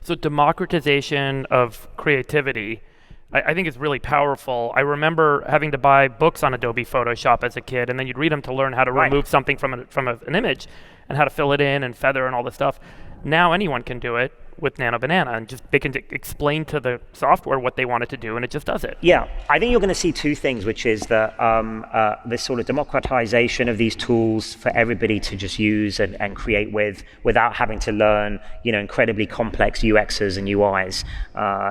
So democratization of creativity, I think is really powerful. I remember having to buy books on Adobe Photoshop as a kid, and then you'd read them to learn how to remove something from an image and how to fill it in and feather and all this stuff. Now anyone can do it with Nano Banana, and just they can explain to the software what they want it to do, and it just does it. Yeah, I think you're going to see two things, which is that this sort of democratization of these tools for everybody to just use and create without having to learn, incredibly complex UXs and UIs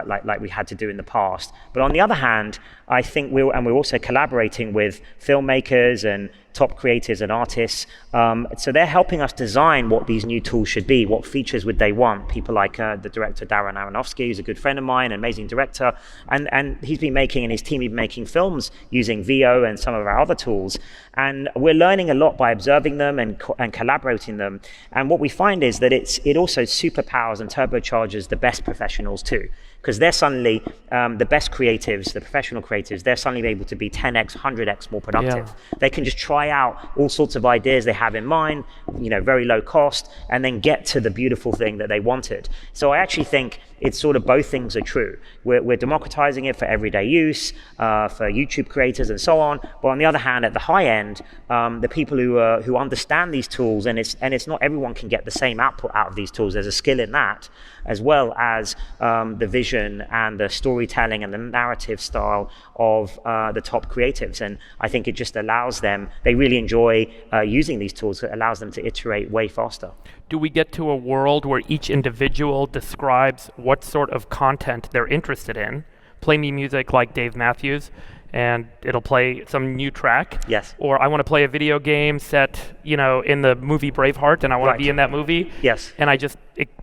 like we had to do in the past. But on the other hand, I think we're also collaborating with filmmakers and top creators and artists. So they're helping us design what these new tools should be, what features would they want. People like the director Darren Aronofsky, who's a good friend of mine, an amazing director, and he's been making, and his team have been making films using VO and some of our other tools. And we're learning a lot by observing them and collaborating them. And what we find is that it also superpowers and turbocharges the best professionals too. Because they're suddenly, the best creatives, the professional creatives, they're suddenly able to be 10x, 100x more productive. Yeah. They can just try out all sorts of ideas they have in mind, very low cost, and then get to the beautiful thing that they wanted. So I actually think it's sort of both things are true. We're democratizing it for everyday use, for YouTube creators and so on. But on the other hand, at the high end, the people who understand these tools, and it's not everyone can get the same output out of these tools. There's a skill in that, as well as the vision and the storytelling and the narrative style of the top creatives. And I think it just allows them, they really enjoy using these tools. It allows them to iterate way faster. Do we get to a world where each individual describes what sort of content they're interested in? Play me music like Dave Matthews, and it'll play some new track. Yes. Or I want to play a video game set, in the movie Braveheart, and I want to be in that movie. Yes. And I just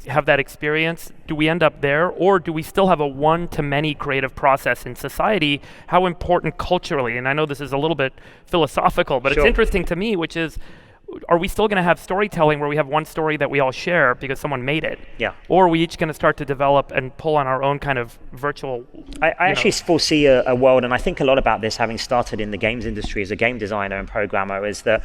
have that experience. Do we end up there, or do we still have a one-to-many creative process in society? How important culturally, and I know this is a little bit philosophical, but It's interesting to me, which is, are we still going to have storytelling where we have one story that we all share because someone made it? Yeah. Or are we each going to start to develop and pull on our own kind of virtual... I actually foresee a world, and I think a lot about this having started in the games industry as a game designer and programmer, is that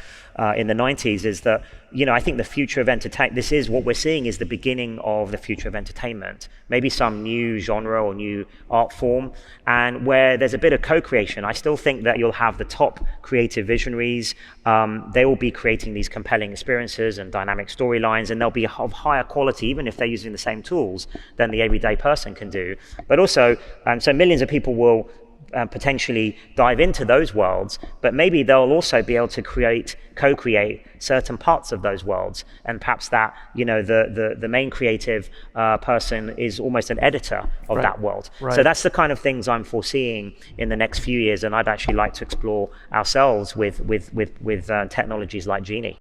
in the 90s, is that, I think the future of entertainment, this is what we're seeing is the beginning of the future of entertainment. Maybe some new genre or new art form, and where there's a bit of co-creation. I still think that you'll have the top creative visionaries. They will be creating these compelling experiences and dynamic storylines, and they'll be of higher quality, even if they're using the same tools than the everyday person can do. But also, so millions of people will potentially dive into those worlds, but maybe they'll also be able to co-create certain parts of those worlds, and perhaps that the main creative person is almost an editor of that world. So that's the kind of things I'm foreseeing in the next few years, and I'd actually like to explore ourselves with technologies like Genie.